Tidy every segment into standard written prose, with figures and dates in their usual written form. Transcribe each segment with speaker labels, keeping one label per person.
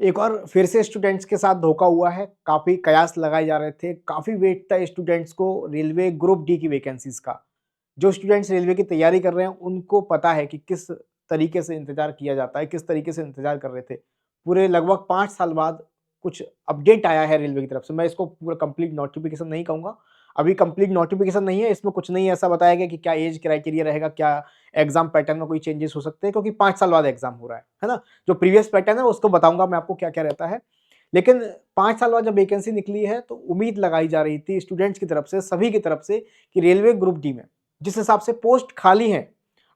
Speaker 1: एक और फिर से स्टूडेंट्स के साथ धोखा हुआ है। काफ़ी कयास लगाए जा रहे थे, काफ़ी वेट था स्टूडेंट्स को रेलवे ग्रुप डी की वैकेंसीज़ का। जो स्टूडेंट्स रेलवे की तैयारी कर रहे हैं, उनको पता है कि किस तरीके से इंतज़ार किया जाता है, किस तरीके से इंतज़ार कर रहे थे। पूरे लगभग 5 साल बाद कुछ अपडेट आया है रेलवे की तरफ से। मैं इसको पूरा कंप्लीट नोटिफ़िकेशन नहीं कहूँगा। अभी कंप्लीट नोटिफ़िकेशन नहीं है, इसमें कुछ नहीं ऐसा बताया गया कि क्या ऐज क्राइटेरिया रहेगा, क्या एग्ज़ाम पैटर्न में कोई चेंजेस हो सकते हैं, क्योंकि 5 साल बाद एग्ज़ाम हो रहा है ना? जो प्रीवियस पैटर्न है उसको बताऊँगा मैं आपको क्या-क्या रहता है। लेकिन 5 साल बाद जब वैकेंसी निकली है तो उम्मीद लगाई जा रही थी स्टूडेंट्स की तरफ से, सभी की तरफ से कि रेलवे ग्रुप डी में जिस हिसाब से पोस्ट खाली हैं,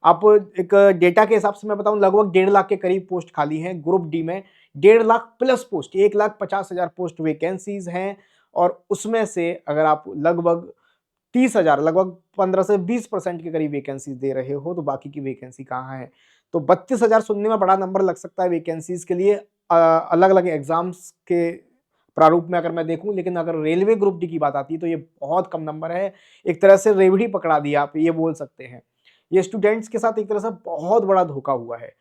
Speaker 1: आप एक डेटा के हिसाब से मैं बताऊँ लगभग 1.5 लाख के करीब पोस्ट खाली हैं ग्रुप डी में। 1.5 lakh plus post 1,50,000 post vacancies हैं और उसमें से अगर आप लगभग 30,000 लगभग 15 से 20% के करीब वैकेंसीज दे रहे हो, तो बाकी की वैकेंसी कहाँ है? तो 32,000 सुनने में बड़ा नंबर लग सकता है वैकेंसीज के लिए अलग-अलग एग्ज़ाम्स के प्रारूप में अगर मैं देखूँ, लेकिन अगर रेलवे ग्रुप डी की बात आती है तो ये बहुत कम नंबर है। एक तरह से रेवड़ी पकड़ा दिया आप ये बोल सकते हैं। ये स्टूडेंट्स के साथ एक तरह से बहुत बड़ा धोखा हुआ है।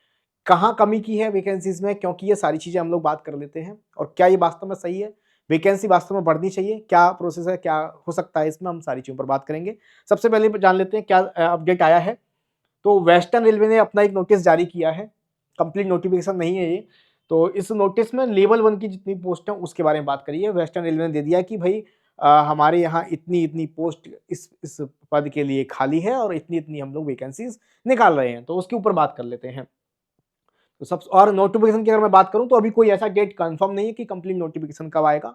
Speaker 1: कहाँ कमी की है वैकेंसीज में, क्योंकि ये सारी चीज़ें हम लोग बात कर लेते हैं और क्या ये वास्तव में सही है? वैकेंसी वास्तव में बढ़नी चाहिए? क्या प्रोसेस है? क्या हो सकता है इसमें? हम सारी चीज़ों पर बात करेंगे। सबसे पहले जान लेते हैं क्या अपडेट आया है। तो वेस्टर्न रेलवे ने अपना एक नोटिस जारी किया है। कंप्लीट नोटिफिकेशन नहीं है ये। तो इस नोटिस में लेवल 1 की जितनी पोस्ट है उसके बारे में बात करी है। वेस्टर्न रेलवे ने दे दिया कि भई हमारे यहाँ इतनी-इतनी पोस्ट इस पद के लिए खाली है और इतनी-इतनी हम लोग वैकेंसीज़ निकाल रहे हैं। तो उसके ऊपर बात कर लेते हैं। तो सब और नोटिफिकेशन की अगर मैं बात करूँ तो अभी कोई ऐसा डेट कंफर्म नहीं है कि कंप्लीट नोटिफिकेशन कब आएगा,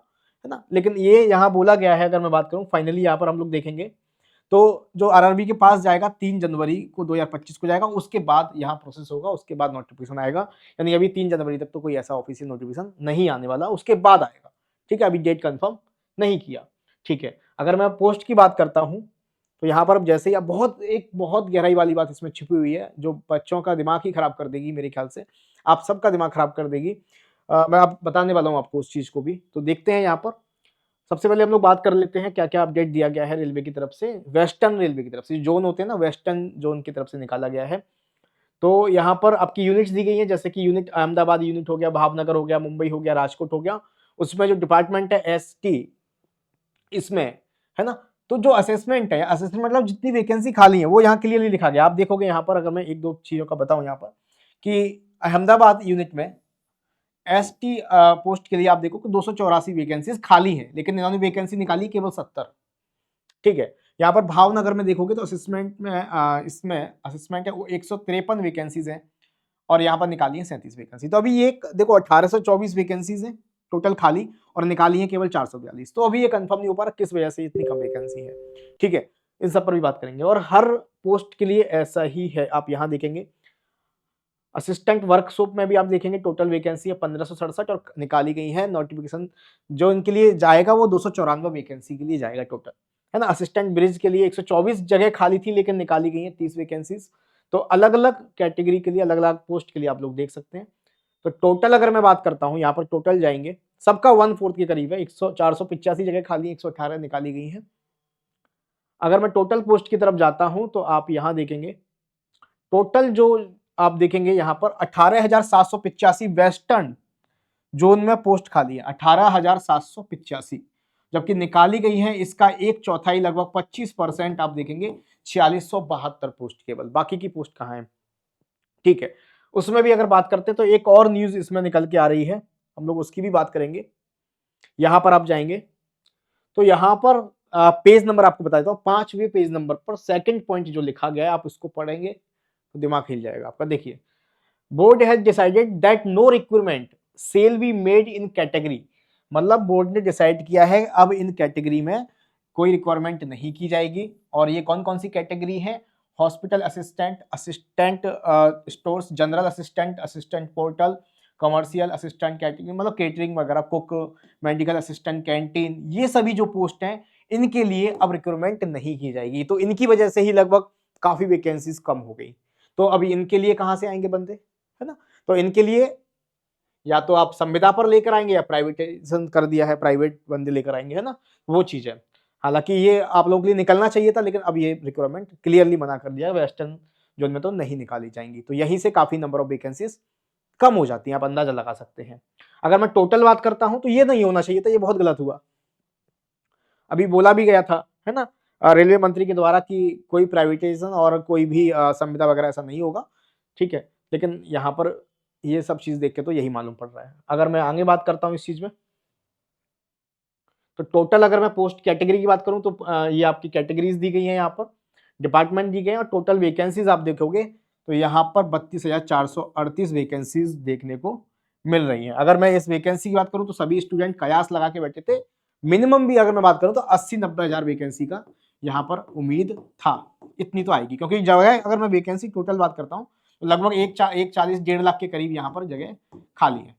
Speaker 1: है ना? लेकिन ये यहाँ बोला गया है, अगर मैं बात करूँ फाइनली यहाँ पर हम लोग देखेंगे, तो जो आरआरबी के पास जाएगा 3 जनवरी को 2025 को जाएगा, उसके बाद यहाँ प्रोसेस होगा, उसके बाद नोटिफिकेशन आएगा। यानी अभी 3 जनवरी तक तो कोई ऐसा ऑफिशियल नोटिफिकेशन नहीं आने वाला, उसके बाद आएगा। ठीक है? अभी डेट कंफर्म नहीं किया। ठीक है? अगर मैं पोस्ट की बात करता हूँ, तो यहाँ पर अब जैसे ही आप बहुत गहराई वाली बात इसमें छिपी हुई है, जो बच्चों का दिमाग ही खराब कर देगी मेरे ख्याल से। आप सबका दिमाग खराब कर देगी। मैं अब बताने वाला हूँ आपको उस चीज़ को भी। तो देखते हैं यहाँ पर। सबसे पहले हम लोग बात कर लेते हैं क्या-क्या अपडेट दिया गया है रेलवे की तरफ से, वेस्टर्न रेलवे की तरफ से। ज़ोन होते हैं ना, वेस्टर्न ज़ोन की तरफ से निकाला गया है। तो यहाँ पर आपकी यूनिट्स दी गई हैं, जैसे कि यूनिट अहमदाबाद यूनिट हो गया, भावनगर हो गया, मुंबई हो गया, राजकोट हो गया। उसमें जो डिपार्टमेंट है एसटी इसमें, है ना? तो जो असेसमेंट है, असेसमेंट मतलब जितनी वैकेंसी खाली है, वो यहाँ क्लियरली लिखा गया। आप देखोगे यहाँ पर, अगर मैं 1-2 चीज़ों का बताऊँ यहाँ पर, कि अहमदाबाद यूनिट में एसटी पोस्ट के लिए आप देखो कि 284 वैकेंसीज खाली हैं, लेकिन इन्होंने वैकेंसी निकाली केवल 70। ठीक है? यहाँ पर भावनगर में देखोगे तो असेसमेंट में इसमें असेसमेंट है वो 153 वैकेंसीज हैं और यहाँ पर निकाली है 37 वैकेंसी। तो अभी ये देखो 1824 वैकेंसीज हैं टोटल खाली और निकाली है केवल 442। तो अभी ये कंफर्म नहीं हो पा रहा किस वजह से इतनी कम वैकेंसी है। ठीक है? इन सब पर भी बात करेंगे और हर पोस्ट के लिए ऐसा ही है। आप यहाँ देखेंगे असिस्टेंट वर्कशॉप में भी आप देखेंगे टोटल वैकेंसी है 1567 और निकाली गई है नोटिफिकेशन जो इनके लिए जाएगा वो 294 वैकेंसी के लिए जाएगा टोटल, है ना? असिस्टेंट ब्रिज के लिए 124 जगह खाली थी लेकिन निकाली गई है 30 वैकेंसीज। तो अलग-अलग कैटेगरी के लिए अलग-अलग पोस्ट के लिए आप लोग देख सकते हैं। तो टोटल अगर मैं बात करता हूँ यहाँ पर टोटल जाएंगे सबका 1/4 के करीब है 100 485 जगह खाली 118 निकाली गई है। अगर मैं टोटल पोस्ट की तरफ जाता हूँ तो आप यहाँ देखेंगे टोटल जो आप देखेंगे यहाँ पर 18,785 वेस्टर्न जोन में पोस्ट खाली है 18,785 जबकि निकाली गई है इसका एक चौथाई लगभग 25% आप देखेंगे 4672 पोस्ट केवल। बाकी की पोस्ट कहाँ है? ठीक है, उसमें भी अगर बात करते हैं तो एक और न्यूज इसमें निकल के आ रही है, हम लोग उसकी भी बात करेंगे। यहां पर आप जाएंगे तो यहां पर पेज नंबर आपको बता देता हूं, 5वें पेज नंबर पर सेकंड पॉइंट जो लिखा गया है आप उसको पढ़ेंगे तो दिमाग हिल जाएगा आपका। देखिए, board has decided that no requirement shall be made in category. मतलब बोर्ड ने डिसाइड किया है अब इन कैटेगरी में कोई रिक्वायरमेंट नहीं की जाएगी। और ये कौन कौन सी कैटेगरी है? Hospital assistant, assistant stores, general assistant, assistant portal, commercial assistant category मतलब केटरिंग वगैरह, कुक, मेडिकल असिस्टेंट, कैंटीन, ये सभी जो पोस्ट हैं इनके लिए अब रिक्रूटमेंट नहीं की जाएगी। तो इनकी वजह से ही लगभग काफी वैकेंसीज कम हो गई। तो अभी इनके लिए कहां से आएंगे बंदे, है ना? तो इनके लिए या तो आप संविदा पर लेकर आएंगे या प्राइवेटाइजेशन कर दिया है, प्राइवेट बंदे लेकर आएंगे, है ना? वो चीज है। हालांकि ये आप लोगों के लिए निकलना चाहिए था लेकिन अब ये रिक्वायरमेंट क्लियरली मना कर दिया है, वेस्टर्न जोन में तो नहीं निकाली जाएंगी। तो यहीं से काफी नंबर ऑफ वैकेंसीज कम हो जाती हैं, आप अंदाजा लगा सकते हैं। अगर मैं टोटल बात करता हूं तो ये नहीं होना चाहिए था, ये बहुत गलत हुआ। अभी बोला भी गया था, है ना, रेलवे मंत्री के द्वारा कि कोई प्राइवेटाइजेशन और कोई भी संविदा वगैरह ऐसा नहीं होगा, ठीक है। लेकिन यहाँ पर ये सब चीज देख के तो यही मालूम पड़ रहा है। अगर मैं आगे बात करता हूँ इस चीज में, तो टोटल अगर मैं पोस्ट कैटेगरी की बात करूं तो ये आपकी कैटेगरीज दी गई हैं, यहाँ पर डिपार्टमेंट दी गए हैं, और टोटल वैकेंसीज आप देखोगे तो यहाँ पर 32,438 वैकेंसीज देखने को मिल रही हैं। अगर मैं इस वैकेंसी की बात करूं तो सभी स्टूडेंट कयास लगा के बैठे थे। मिनिमम भी अगर मैं बात करूं तो 80-90 हजार वैकेंसी का यहाँ पर उम्मीद था, इतनी तो आएगी, क्योंकि जगह अगर मैं वैकेंसी टोटल बात करता हूँ तो लगभग 1,40-1.5 लाख के करीब यहाँ पर जगह खाली है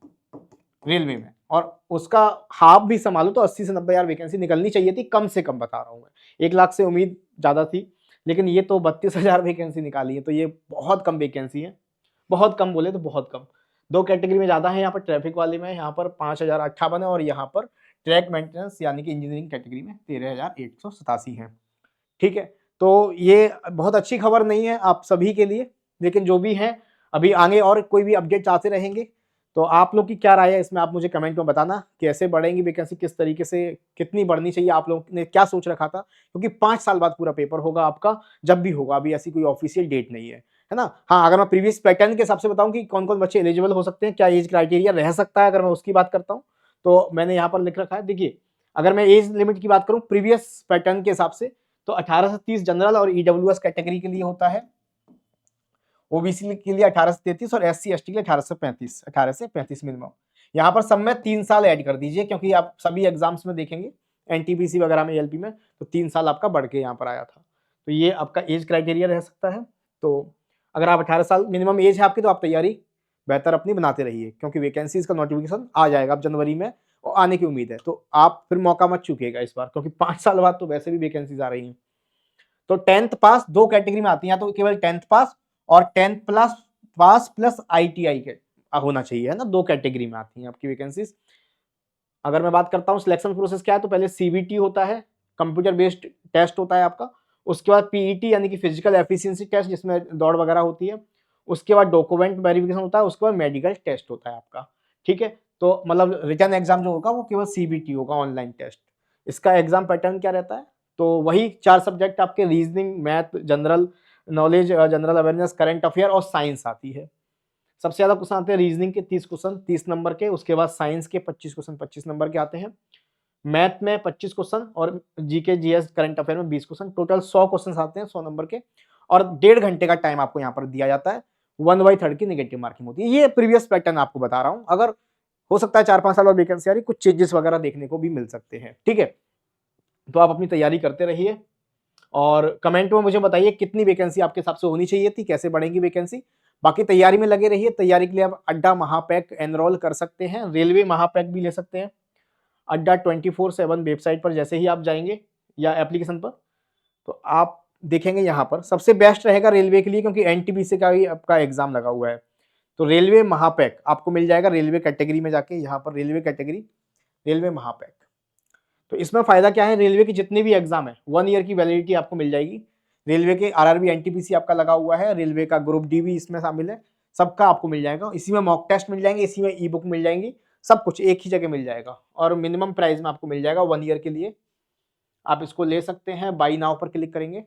Speaker 1: रेलवे में, और उसका हाफ भी संभालो तो 80 से 90 हजार वैकेंसी निकलनी चाहिए थी, कम से कम बता रहा हूं मैं। 1 लाख से उम्मीद ज्यादा थी, लेकिन ये तो 32,000 वैकेंसी निकाली है, तो ये बहुत कम वैकेंसी है। बहुत कम बोले तो बहुत कम। दो कैटेगरी में ज्यादा है, यहाँ पर ट्रैफिक वाले में यहाँ पर 5,058 है, और यहाँ पर ट्रैक मेंटेनेंस यानी कि इंजीनियरिंग कैटेगरी में 13,187 है। ठीक है, तो ये बहुत अच्छी खबर नहीं है आप सभी के लिए, लेकिन जो भी है अभी आगे और कोई भी अपडेट्स आते रहेंगे। तो आप लोग की क्या राय है इसमें, आप मुझे कमेंट में बताना, कैसे बढ़ेंगी वैकेंसी, किस तरीके से, कितनी बढ़नी चाहिए, आप लोग ने क्या सोच रखा था, क्योंकि 5 साल बाद पूरा पेपर होगा आपका, जब भी होगा, अभी ऐसी कोई ऑफिशियल डेट नहीं है ना। हाँ, अगर मैं प्रीवियस पैटर्न के हिसाब से बताऊं कि कौन कौन बच्चे एलिजिबल हो सकते हैं, क्या एज क्राइटेरिया रह सकता है, अगर मैं उसकी बात करता हूँ तो मैंने यहाँ पर लिख रखा है। देखिए, अगर मैं एज लिमिट की बात करूँ प्रीवियस पैटर्न के हिसाब से, तो 18 से 30 जनरल और ईडब्ल्यूएस कैटेगरी के लिए होता है, ओबीसी के लिए 18 से 33 और एससी एसटी के लिए 18 से 35 मिनिमम। यहाँ पर सब में 3 साल ऐड कर दीजिए, क्योंकि आप सभी एग्जाम्स में देखेंगे एनटीपीसी वगैरह में, एलपी में, तो 3 साल आपका बढ़ के यहाँ पर आया था। तो ये आपका एज क्राइटेरिया रह सकता है। तो अगर आप 18 साल मिनिमम एज है आपकी, तो आप तैयारी बेहतर अपनी बनाते रहिए, क्योंकि वैकेंसीज का नोटिफिकेशन आ जाएगा अब जनवरी में, और आने की उम्मीद है। तो आप फिर मौका मत चूकिएगा इस बार, क्योंकि 5 साल बाद तो वैसे भी वैकेंसीज आ रही हैं। तो 10th पास 2 कैटेगरी में आती है, तो केवल 10th पास और 10th plus past plus ITI के होना चाहिए, है ना, 2 कैटेगरी में आती हैं आपकी वैकेंसीज। अगर मैं बात करता हूँ सिलेक्शन प्रोसेस क्या है, तो पहले सीबीटी होता है, कंप्यूटर बेस्ड टेस्ट होता है आपका। उसके बाद पीईटी यानी कि फिजिकल एफिशिएंसी टेस्ट, जिसमें दौड़ वगैरह होती है। उसके बाद डॉक्यूमेंट वेरिफिकेशन होता है, उसके बाद मेडिकल टेस्ट होता है आपका। ठीक है, तो मतलब रिटर्न एग्जाम जो होगा वो केवल सीबीटी होगा, ऑनलाइन टेस्ट। इसका एग्जाम पैटर्न क्या रहता है, तो वही 4 सब्जेक्ट आपके, reasoning, math, general knowledge, general awareness, current affair और साइंस आती है। सबसे ज्यादा क्वेश्चन आते हैं रीजनिंग के 30 क्वेश्चन 30 नंबर के, उसके बाद साइंस के 25 क्वेश्चन 25 नंबर के आते हैं, मैथ में 25 क्वेश्चन, और जीके जीएस करंट अफेयर में 20 क्वेश्चन, टोटल 100 क्वेश्चन आते हैं 100 नंबर के, और 1.5 घंटे का टाइम आपको यहाँ पर दिया जाता है। 1/3 की नेगेटिव मार्किंग होती है। ये प्रीवियस पैटर्न आपको बता रहा हूँ, अगर हो सकता है 4-5 साल बाद वैकेंसी आ रही, कुछ चेंजेस वगैरह देखने को भी मिल सकते हैं। ठीक है, तो आप अपनी तैयारी करते रहिए, और कमेंट में मुझे बताइए कितनी वैकेंसी आपके हिसाब से होनी चाहिए थी, कैसे बढ़ेंगी वैकेंसी। बाकी तैयारी में लगे रहिए। तैयारी के लिए आप अड्डा महापैक एनरोल कर सकते हैं, रेलवे महापैक भी ले सकते हैं। अड्डा 24/7 वेबसाइट पर जैसे ही आप जाएंगे या एप्लीकेशन पर, तो आप देखेंगे यहाँ पर सबसे बेस्ट रहेगा रेलवे के लिए, क्योंकि एनटीपीसी का भी आपका एग्जाम लगा हुआ है। तो रेलवे महापैक आपको मिल जाएगा रेलवे कैटेगरी में जाके, यहाँ पर रेलवे कैटेगरी, रेलवे महापैक। तो इसमें फायदा क्या है, रेलवे की जितने भी एग्जाम है 1 ईयर की वैलिडिटी आपको मिल जाएगी। रेलवे के आरआरबी एनटीपीसी आपका लगा हुआ है, रेलवे का ग्रुप डी भी इसमें शामिल है, सबका आपको मिल जाएगा। इसी में मॉक टेस्ट मिल जाएंगे, इसी में ई बुक मिल जाएंगी, सब कुछ एक ही जगह मिल जाएगा, और मिनिमम प्राइस में आपको मिल जाएगा 1 ईयर के लिए। आप इसको ले सकते हैं। बाई नाउ पर क्लिक करेंगे,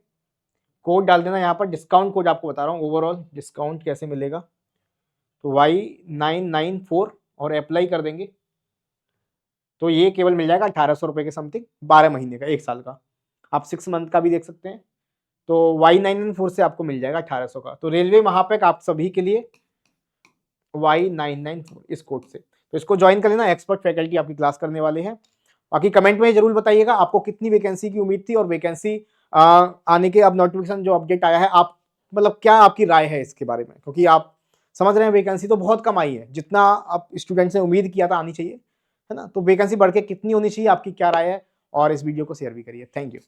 Speaker 1: कोड डाल देना, यहाँ पर डिस्काउंट कोड आपको बता रहा हूँ, ओवरऑल डिस्काउंट कैसे मिलेगा, तो Y994 और अप्लाई कर देंगे, तो ये केवल मिल जाएगा 1800 रुपए के समथिंग, 12 महीने का, 1 साल का। आप 6 मंथ का भी देख सकते हैं। तो Y994 से आपको मिल जाएगा 1800 का। तो रेलवे महापैक आप सभी के लिए Y994 इस कोड से, तो इसको ज्वाइन कर लेना। एक्सपर्ट फैकल्टी आपकी क्लास करने वाले हैं। बाकी कमेंट में जरूर बताइएगा आपको कितनी वैकेंसी की उम्मीद थी, और वैकेंसी आने के अब नोटिफिकेशन जो अपडेट आया है, आप मतलब क्या आपकी राय है इसके बारे में, क्योंकि आप समझ रहे हैं वैकेंसी तो बहुत कम आई है, जितना आप स्टूडेंट्स ने उम्मीद किया था आनी चाहिए, है ना। तो वैकेंसी बढ़ के कितनी होनी चाहिए, आपकी क्या राय है, और इस वीडियो को शेयर भी करिए। Thank you.